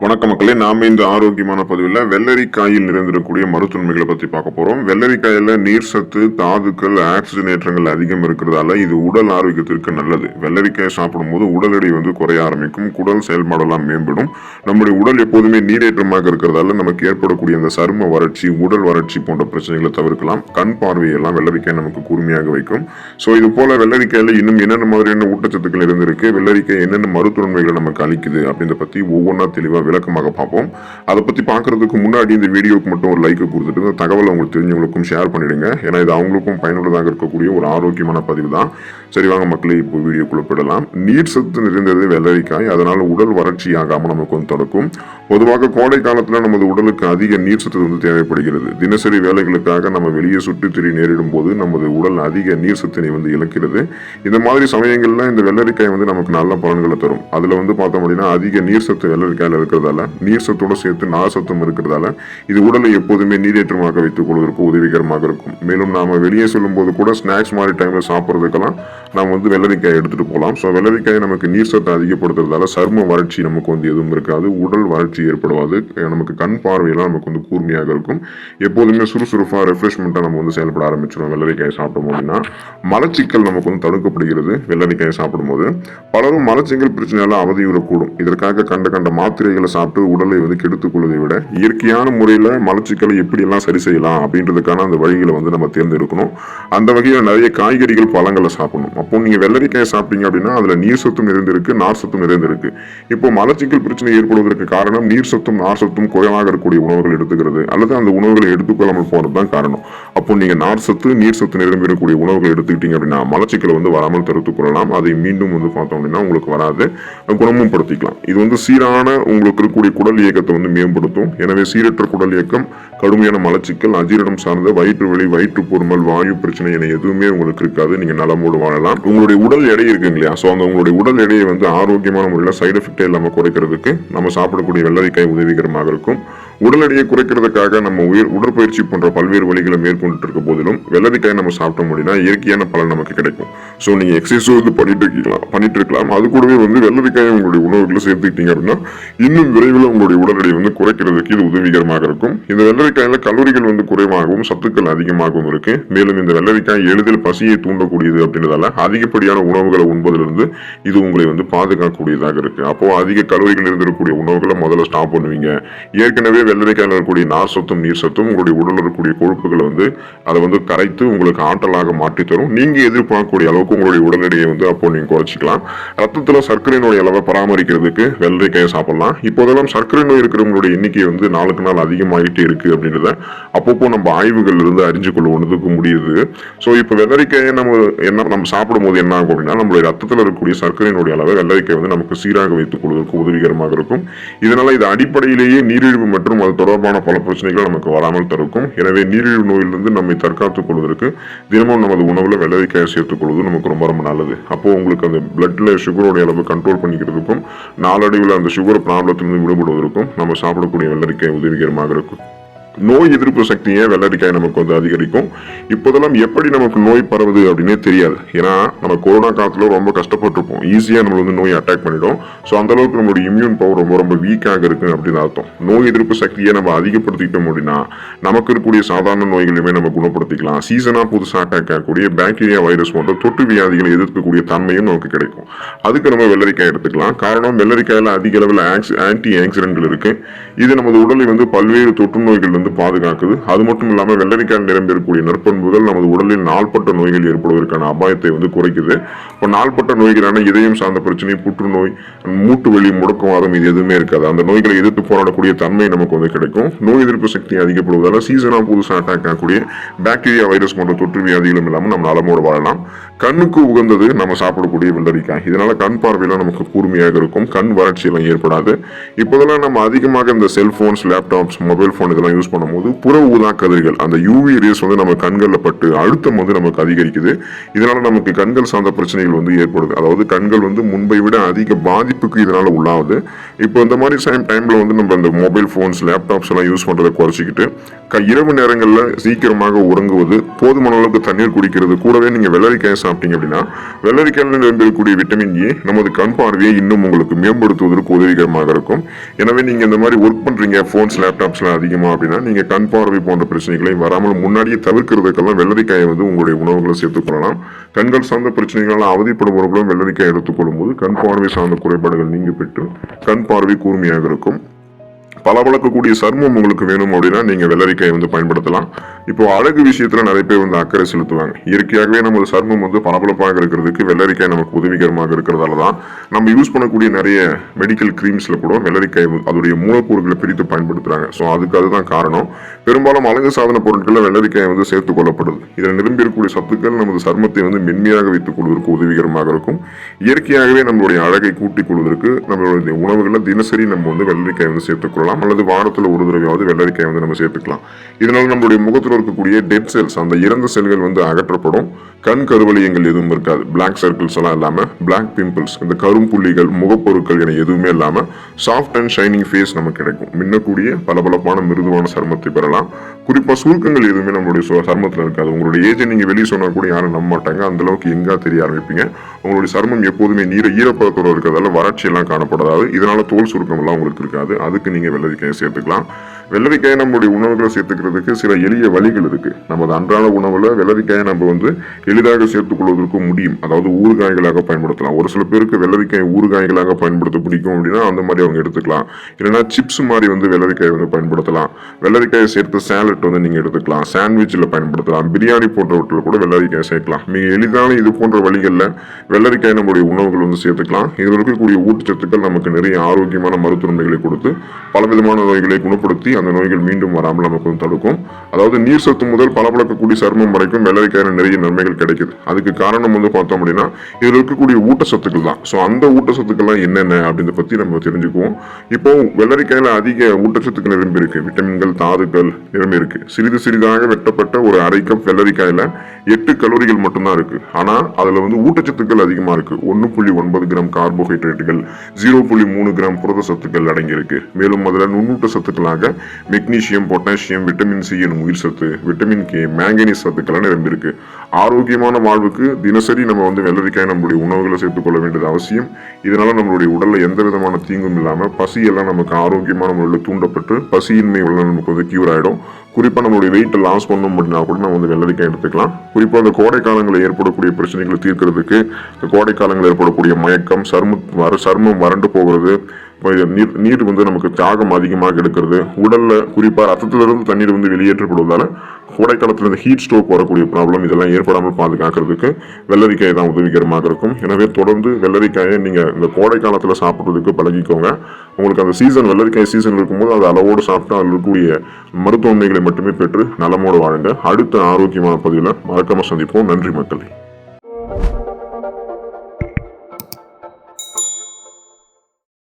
வணக்க மக்களே, நாம இந்த ஆரோக்கியமான பதிவில் வெள்ளரிக்காயில் நிறைந்திருக்கக்கூடிய மருத்துவமைகளை பத்தி பார்க்க போறோம். வெள்ளரிக்காயில நீர் சத்து, தாதுக்கள், ஆக்சிஜனேற்றங்கள் அதிகம் இருக்கிறதால இது உடல் ஆரோக்கியத்திற்கு நல்லது. வெள்ளரிக்காயை சாப்பிடும் போது உடல் எடை குறைய ஆரம்பிக்கும், குடல் செயல்பாடெல்லாம் மேம்படும். நம்முடைய உடல் எப்போதுமே நீரேற்றமாக இருக்கிறதால நமக்கு ஏற்படக்கூடிய அந்த சரும வறட்சி, உடல் வறட்சி போன்ற பிரச்சனைகளை தவிர்க்கலாம். கண் பார்வையெல்லாம் வெள்ளரிக்காய் நமக்கு கூர்மையாக வைக்கும். ஸோ இது போல வெள்ளரிக்காயில இன்னும் என்னென்ன மாதிரியான ஊட்டச்சத்துக்கள் இருந்திருக்கு, வெள்ளரிக்காய் என்னென்ன மருத்துவமைகளை நமக்கு அளிக்குது அப்படின்றத பத்தி ஒவ்வொன்றா தெளிவாக விளக்கமாக பார்ப்போம். அதை பத்தி பார்க்கறதுக்கு முன்னாடி இந்த வீடியோக்கு மட்டும் ஒரு லைக் கொடுத்துட்டு இந்த தகவலை உங்களுக்கு தெரிஞ்சவங்களுக்கும் ஷேர் பண்ணிடுங்க. ஏன்னா இது அவங்களுக்கும் பயனுள்ளதாக இருக்கக்கூடிய ஒரு ஆரோக்கியமான பதிவு தான். சரி வாங்க மக்களே, இப்போ வீடியோக்குள்ள போயிடலாம். நீர் சத்து நிறைந்தது வெள்ளரிக்காய், அதனால உடல் வறட்சி ஆகாம நமக்கு தடுக்கும். பொதுவாக கோடை காலத்துல நமது உடலுக்கு அதிக நீர் சத்து தேவைப்படுகிறது. தினசரி வேலைகளுக்காக நம்ம வெளியே சுற்றி திரி நேரிடும் போது நமது உடல் அதிக நீர் சத்தினை இழக்கிறது. இந்த மாதிரி சமயங்கள்ல இந்த வெள்ளரிக்காய் நமக்கு நல்ல பலன்களை தரும். அதுல பார்த்தோம் அப்படின்னா அதிக நீர் சத்து வெள்ளரிக்காயில இருக்கிறதால, நீர் சத்தோட சேர்த்து நார் சத்தம் இருக்கிறதால இது உடலை எப்போதுமே நீரேற்றமாக வைத்துக் கொள்வதற்கு உதவிகரமாக இருக்கும். மேலும் நாம வெளியே செல்லும் போது கூட ஸ்நாக்ஸ் மாதிரி டைம்ல சாப்பிட்றதுக்கெல்லாம் நாம் வெள்ளரிக்காய் எடுத்துட்டு போகலாம். ஸோ வெள்ளரிக்காய் நமக்கு நீர் சத்தை அதிகப்படுத்துறதால சரும வறட்சி நமக்கு எதுவும் இருக்காது, உடல் வறட்சி ஏற்படுவாது, நமக்கு கண் பார்வையெல்லாம் நமக்கு கூர்மையாக இருக்கும். எப்போதுமே சுறுசுறுப்பா ரெஃப்ரெஷ்மெண்டா நம்ம செயல்பட ஆரம்பிச்சிடும். வெள்ளரிக்காய் சாப்பிடும் அப்படின்னா மலச்சிக்கல் நமக்கு தடுக்கப்படுகிறது. வெள்ளரிக்காய் சாப்பிடும் போது பலரும் மலச்சிக்கல் பிரச்சனையால அவதியுறக்கூடும். இதற்காக கண்ட மாத்திரைகளை சாப்பிட்டு உடலை கெடுத்துக் கொள்வதை விட இயற்கையான முறையில மலச்சிக்கலை எப்படி எல்லாம் சரி செய்யலாம் அப்படின்றதுக்கான அந்த வழிகளை நம்ம தேர்ந்தெடுக்கணும். அந்த வகையில நிறைய காய்கறிகள், பழங்களை சாப்பிடணும். அப்போ நீங்க வெள்ளரிக்காய் சாப்பிட்டீங்க அப்படின்னா அதுல நீர் சத்தும் நிறைந்திருக்கு, நார் சத்தும் நிறைந்திருக்கு. இப்போ மலச்சிக்கல் பிரச்சனை ஏற்படுவதற்கு காரணம் நீர் சத்தும் நார் சத்தும் குறைவாக இருக்கக்கூடிய உணவுகள் எடுத்துக்கிறது அல்லது அந்த உணவுகளை எடுத்துக்கொள்ளாமல் போனதுதான் காரணம். அப்போ நீங்க நார் சத்து, நீர் சத்து நிரம்பியிருக்கக்கூடிய உணவுகள் எடுத்துக்கிட்டீங்க அப்படின்னா மலச்சிக்கலை வராமல் தடுத்துக் கொள்ளலாம். அதை மீண்டும் பார்த்தோம் அப்படின்னா உங்களுக்கு வராது, குணமும் படுத்திக்கலாம். இது சீரான உங்களுக்கு இருக்கக்கூடிய குடல் இயக்கத்தை மேம்படுத்தும். எனவே சீரற்ற குடல் இயக்கம், கடுமையான மலச்சிக்கல், அஜீரணம் சார்ந்த வயிற்று வலி, வயிற்று பொறுமல், வாயு பிரச்சனை என எதுவுமே உங்களுக்கு இருக்காது. நீங்க நலமோடு வாழலாம். உங்களுடைய உடல் எடை இருக்குங்க இல்லையா, ஸோ அந்த உங்களுடைய உடல் எடையை ஆரோக்கியமான முறையில் சைடு எஃபெக்டே இல்லாம குறைக்கிறதுக்கு நம்ம சாப்பிடக்கூடிய வெள்ளரிக்காய் உதவிகரமாக இருக்கும். உடல் எடையை குறைக்கிறதுக்காக நம்ம உடற்பயிற்சி போன்ற பல்வேறு வழிகளை மேற்கொண்டு இருக்க போதிலும் வெள்ளரிக்காய் நம்ம சாப்பிட்டோம் அப்படின்னா இயற்கையான பலன் நமக்கு கிடைக்கும். ஸோ நீங்க எக்ஸசைஸ் பண்ணிட்டு இருக்கலாம். அது கூடவே வெள்ளரிக்காயை உங்களுடைய உணவுகளை சேர்த்துக்கிட்டீங்க அப்படின்னா இன்னும் விரைவில் உங்களுடைய உடல் எடையை குறைக்கிறதுக்கு இது உதவிகரமாக இருக்கும். இந்த வெள்ளரிக்காயில கலோரிகள் குறைவாகவும் சத்துக்கள் அதிகமாகவும் இருக்கு. மேலும் இந்த வெள்ளரிக்காய் எளிதில் பசியை தூண்டக்கூடியது அப்படின்றதால அதிகப்படியான உணவுகளை உண்பதிலிருந்து இது உங்களை பாதுகாக்கக்கூடியதாக இருக்கு. அப்போ அதிக கலோரிகள் இருந்திருக்கக்கூடிய உணவுகளை முதல்ல ஸ்டாப் பண்ணுவீங்க. ஏற்கனவே வெள்ளரிக்காயில் இருக்கக்கூடிய நார் சத்தும் நீர் சத்தும் உங்களுடைய உடலில் இருக்கக்கூடிய கொழுப்புகளை அதை கரைத்து உங்களுக்கு ஆற்றலாக மாற்றி தரும். நீங்க எதிர்பார்க்கக்கூடிய அளவுக்கு உங்களுடைய உடல் எடையை அப்போ நீங்க குறைச்சிக்கலாம். ரத்தத்துல சர்க்கரை நோய் அளவை பராமரிக்கிறதுக்கு வெள்ளரிக்காயை சாப்பிடலாம். இப்போதெல்லாம் சர்க்கரை நோய் இருக்கிறவங்களுடைய எண்ணிக்கை நாளுக்கு நாள் அதிகமாகிட்டே இருக்கு அப்படின்றத அப்பப்போ நம்ம ஆய்வுகள் இருந்து அறிஞ்சு கொள்வதற்கு முடியுது. ஸோ இப்போ வெள்ளரிக்காயை நம்ம சாப்பிடும் போது என்ன ஆகும் அப்படின்னா நம்மளுடைய ரத்தத்தில் இருக்கக்கூடிய சர்க்கரையினுடைய அளவை வெள்ளரிக்காய் நமக்கு சீராக வைத்துக் கொள்வதற்கு உதவிகரமாக இருக்கும். இதனால இது அடிப்படையிலேயே நீரிழிவு மற்றும் அது தொடர்பான பல பிரச்சனைகள் நமக்கு வராமல் தடுக்கும். எனவே நீரிழிவு நோயிலிருந்து நம்மை தற்காத்துக் கொள்வதற்கு தினமும் நமது உணவுல வெள்ளரிக்காயை சேர்த்துக் கொள்வது நமக்கு ரொம்ப ரொம்ப நல்லது. அப்போ உங்களுக்கு அந்த பிளட்ல சுகரோட அளவு கண்ட்ரோல் பண்ணிக்கிறதுக்கும் நாளடைவில் அந்த சுகர் ப்ராப்ளத்திலிருந்து விடுபடுவதற்கும் நம்ம சாப்பிடக்கூடிய வெள்ளரிக்காய் உதவிகரமாக இருக்கும். நோய் எதிர்ப்பு சக்தியை வெள்ளரிக்காய் நமக்கு அதிகரிக்கும். இப்போதெல்லாம் எப்படி நமக்கு நோய் பரவுது அப்படின்னே தெரியாது. ஏன்னா நம்ம கொரோனா காலத்துல ரொம்ப கஷ்டப்பட்டிருப்போம். ஈஸியா நம்ம நோய் அட்டாக் பண்ணிடும். ஸோ அந்த அளவுக்கு நம்மளுடைய இம்யூன் பவர் ரொம்ப ரொம்ப வீக்காக இருக்கு அப்படின்னு அர்த்தம். நோய் எதிர்ப்பு சக்தியை நம்ம அதிகப்படுத்திக்கிட்டோம் அப்படின்னா நமக்கு இருக்கக்கூடிய சாதாரண நோய்களையுமே நம்ம குணப்படுத்திக்கலாம். சீசனா புதுசாக அட்டாக் ஆகக்கூடிய பாக்டீரியா, வைரஸ் போன்ற தொற்று வியாதிகளை எதிர்க்கக்கூடிய தன்மையும் நமக்கு கிடைக்கும். அதுக்கு நம்ம வெள்ளரிக்காய் எடுத்துக்கலாம். காரணம் வெள்ளரிக்காயில அதிக அளவில் ஆன்டி ஆக்சிடென்ட்கள் இருக்கு. இது நமது உடலை பல்வேறு தொற்று நோய்கள் பாதுகாக்குது. அது மட்டும் இல்லாம வெள்ளரிக்காய் நிரம்பியிருக்கக்கூடிய நற்பண்புகள் நமது உடலில் நாள்பட்ட நோய்கள் ஏற்படுவதற்கான அபாயத்தை குறைக்குது. இப்போ நாள்பட்ட நோய்களான இதயம் சார்ந்த பிரச்சனை, புற்றுநோய், மூட்டு வலி, முடக்குவாதம் இது எதுவுமே இருக்காது. அந்த நோய்களை எதிர்த்து போராடக்கூடிய தன்மை நமக்கு கிடைக்கும். நோய் எதிர்ப்பு சக்தி அதிகப்படுவதால சீசனா புதுசாக அட்டாக் ஆகக்கூடிய பாக்டீரியா, வைரஸ் போன்ற தொற்று வியாதிகளும் இல்லாமல் நம்ம நலமோடு வாழலாம். கண்ணுக்கு உகந்தது நம்ம சாப்பிடக்கூடிய வெள்ளரிக்காய். இதனால கண் பார்வையெல்லாம் நமக்கு கூர்மையாக இருக்கும், கண் வறட்சி எல்லாம் ஏற்படாது. இப்போதெல்லாம் நம்ம அதிகமாக இந்த செல்போன்ஸ், லேப்டாப்ஸ், மொபைல் போன் இதெல்லாம் யூஸ் பண்ணும்போது புற ஊதா கதிர்கள் அந்த யூவி ரேஸ் வந்து நம்ம கண்களில் பட்டு அழுத்தம் வந்து நமக்கு அதிகரிக்குது. இதனால நமக்கு கண்கள் சார்ந்த பிரச்சனைகள் வந்து ஏற்படுது. அதாவது கண்கள் வந்து முன்பை விட அதிக பாதிப்புக்கு இதனால உள்ளாகுது. இப்போ இந்த மாதிரி டைம்ல வந்து நம்ம இந்த மொபைல் போன்ஸ் லேப்டாப்ஸ் எல்லாம் யூஸ் பண்றதை குறைச்சிக்கிட்டு இரவு நேரங்களில் சீக்கிரமாக உறங்குவது, போதுமான அளவுக்கு தண்ணீர் குடிக்கிறது, கூடவே நீங்க வெள்ளரிக்காயை சாப்பிட்டீங்க அப்படின்னா வெள்ளரிக்காயில் இருக்கக்கூடிய விட்டமின் ஏ நமது கண் பார்வையை இன்னும் உங்களுக்கு மேம்படுத்துவதற்கு உதவிகரமாக இருக்கும். எனவே நீங்க இந்த மாதிரி ஒர்க் பண்றீங்க போன்ஸ் லேப்டாப்ஸ்ல அதிகமா அப்படின்னா நீங்க கண் பார்வை போன்ற பிரச்சனைகளை வராமல் முன்னாடியே தவிர்க்கிறதுக்கெல்லாம் வெள்ளரிக்காயை வந்து உங்களுடைய உணவுகளை சேர்த்துக் கொள்ளலாம். கண்கள் சார்ந்த பிரச்சனைகளால் அவதிப்படுபவர்களும் வெள்ளரிக்காய் எடுத்துக்கொள்ளும் போது கண் பார்வை சார்ந்த குறைபாடுகள் நீங்க பெற்று கண் பார்வை கூர்மையாக இருக்கும். பளபளக்கக்கூடிய சர்மம் உங்களுக்கு வேணும் அப்படின்னா நீங்க வெள்ளரிக்காயை வந்து பயன்படுத்தலாம். இப்போ அழகு விஷயத்துல நிறைய பேர் வந்து அக்கறை செலுத்துவாங்க. இயற்கையாகவே நமது சர்மம் வந்து பளபளப்பாக இருக்கிறதுக்கு வெள்ளரிக்காய் நமக்கு உதவிகரமாக இருக்கிறதால தான் நம்ம யூஸ் பண்ணக்கூடிய நிறைய மெடிக்கல் கிரீம்ஸ்ல கூட வெள்ளரிக்காய் அதோடைய மூலக்கூறுகளை பிரித்து பயன்படுத்துறாங்க. ஸோ அதுதான் காரணம். பெரும்பாலும் அழகு சாதன பொருட்களில் வெள்ளரிக்காய் வந்து சேர்த்துக் கொள்ளப்படுது. இதில் நிரம்பி இருக்கக்கூடிய சத்துக்கள் நமது சர்மத்தை வந்து மென்மையாக வைத்துக் கொள்வதற்கு உதவிகரமாக இருக்கும். இயற்கையாகவே நம்மளுடைய அழகை கூட்டிக் கொள்வதற்கு நம்மளுடைய உணவுகளில் தினசரி நம்ம வந்து வெள்ளரிக்காய் வந்து சேர்த்துக்கொள்ளலாம் அல்லது வாரத்தில் ஒரு தடவையாவது வெள்ளரிக்காய் வந்து நம்ம சேர்த்துக்கலாம். இதனால் நம்மளுடைய முகத்தில் இருக்கக்கூடிய டெட் செல்ஸ் அந்த இறந்த செல்கள் வந்து அகற்றப்படும். கண் கருவலியங்கள் எதுவும் இருக்காது. பிளாக் சர்க்கிள்ஸ் எல்லாம் இல்லாம பிளாக் பிம்பிள்ஸ் இந்த கரும்புள்ளிகள் முகப்பொருட்கள் என எதுவுமே இல்லாம சாஃப்ட் அண்ட் ஷைனிங் ஃபேஸ் நமக்கு கிடைக்கும். மின்னக்கூடிய பளபளப்பான மிருதுவான சருமத்தை பெறலாம். குறிப்பா சுருக்கங்கள் எதுவுமே நம்மளுடைய சருமத்தில் இருக்காது. உங்களுடைய ஏஜை நீங்க வெளியே சொன்னா கூட யாரும் நம்ப மாட்டாங்க. அந்த அளவுக்கு எங்கா தெரிய ஆரம்பிப்பீங்க. உங்களுடைய சருமம் எப்போதுமே ஈரப்பதத்தோடு இருக்கிறதால வறட்சி எல்லாம் காணப்படாது. இதனால தோல் சுருக்கம் எல்லாம் உங்களுக்கு இருக்காது. அதுக்கு நீங்க வெள்ளரிக்காயை சேர்த்துக்கலாம். வெள்ளரிக்காயை நம்மளுடைய உணவுகளை சேர்த்துக்கிறதுக்கு சில எளிய வழிகள் இருக்கு. நமது அன்றாட உணவுல வெள்ளரிக்காயை நம்ம வந்து எளிதாக சேர்த்துக் கொள்வதற்கு முடியும். அதாவது ஊறுகாய்களாக பயன்படுத்தலாம். ஒரு சில பேருக்கு வெள்ளரிக்காய் ஊறுகாய்களாக பயன்படுத்த பிடிக்கும் அப்படின்னா அந்த மாதிரி அவங்க எடுத்துக்கலாம். இல்லைன்னா சிப்ஸ் மாதிரி வந்து வெள்ளரிக்காயை வந்து பயன்படுத்தலாம். வெள்ளரிக்காயை சேர்த்து சேலட் வந்து நீங்க எடுத்துக்கலாம். சாண்ட்விச்சில் பயன்படுத்தலாம். பிரியாணி போன்றவற்றில் கூட வெள்ளரிக்காயை சேர்க்கலாம். மிக எளிதான இது போன்ற வழிகளில் வெள்ளரிக்காய் நம்மளுடைய உணவுகள் வந்து சேர்த்துக்கலாம். இதில் இருக்கக்கூடிய ஊட்டச்சத்துக்கள் நமக்கு நிறைய ஆரோக்கியமான மருத்துவமைகளை கொடுத்து பலவிதமான நோய்களை குணப்படுத்தி அந்த நோய்கள் மீண்டும் வராமல் நமக்கு வந்து தடுக்கும். அதாவது நீர் சத்து முதல் பளபளக்கக்கூடிய சருமம் வரைக்கும் வெள்ளரிக்காயில நிறைய நன்மைகள் கிடைக்குது. அதுக்கு காரணம் வந்து பார்த்தோம் அப்படின்னா இதில் இருக்கக்கூடிய ஊட்டச்சத்துக்கள் தான். ஸோ அந்த ஊட்டச்சத்துக்கள்லாம் என்னென்ன அப்படின்றத பத்தி நம்ம தெரிஞ்சுக்குவோம். இப்போ வெள்ளரிக்காயில அதிக ஊட்டச்சத்துக்கள் நிரம்பி இருக்கு. விட்டமின்கள் தாதுக்கள் நிரம்பி இருக்கு. சிறிது சிறிதாக வெட்டப்பட்ட ஒரு அரை கப் வெள்ளரிக்காயில 8 கலோரிகள் மட்டும்தான் இருக்கு. ஆனா அதுல வந்து ஊட்டச்சத்துக்கள் அதிகமா இருக்கு. 1.9 கிராம் கார்போஹைட்ரேட்டுகள், 0.3 கிராம் புரத சத்துக்கள் அடங்கி இருக்கு. மேலும் அதுல நுண்ணூட்ட சத்துக்களாக மெக்னீசியம், பொட்டாசியம், விட்டமின் சி எனும் உயிர் சத்து, விட்டமின் கே, மேங்கனீஸ் சத்துக்கள் நிரம்பி இருக்கு. ஆரோக்கியமான வாழ்வுக்கு தினசரி நம்ம வந்து வெள்ளரிக்காய் நம்மளுடைய உணவுகளை சேர்த்துக் கொள்ள வேண்டியது அவசியம். இதனால நம்மளுடைய உடல்ல எந்த விதமான தீங்கும் இல்லாம பசியெல்லாம் நமக்கு ஆரோக்கியமான முறையில் தூண்டப்பட்டு பசியின்மை நமக்கு வந்து கியூர் ஆயிடும். குறிப்பா நம்மளுடைய வெயிட் லாஸ் பண்ணணும் அப்படின்னா கூட நம்ம வந்து வெள்ளரிக்காய் எடுத்துக்கலாம். குறிப்பா இந்த கோடை காலங்களில் ஏற்படக்கூடிய பிரச்சனைகளை தீர்க்கிறதுக்கு இந்த கோடை காலங்களில் ஏற்படக்கூடிய மயக்கம், சருமம் வறண்டு போகிறது, நீர் வந்து நமக்கு தாகம் அதிகமாக எடுக்கிறது, உடல்ல குறிப்பா ரத்தத்திலிருந்து தண்ணீர் வந்து வெளியேற்றப்படுவதால கோடை காலத்துல இந்த ஹீட் ஸ்ட்ரோக் வரக்கூடிய ப்ராப்ளம் இதெல்லாம் ஏற்படாமல் பாதுகாக்கிறதுக்கு வெள்ளரிக்காய் தான் உதவிகரமாக இருக்கும். எனவே தொடர்ந்து வெள்ளரிக்காயை நீங்க இந்த கோடை காலத்துல சாப்பிட்றதுக்கு பழகிக்கோங்க. உங்களுக்கு அந்த சீசன் வெள்ளரிக்காய் சீசன் இருக்கும்போது அது அளவோடு சாப்பிட்டு அதில் இருக்கக்கூடிய மருத்துவமைகளை மட்டுமே பெற்று நலமோடு வாழுங்க. அடுத்த ஆரோக்கியமான பதிவில் மறக்காம சந்திப்போம். நன்றி மக்களே.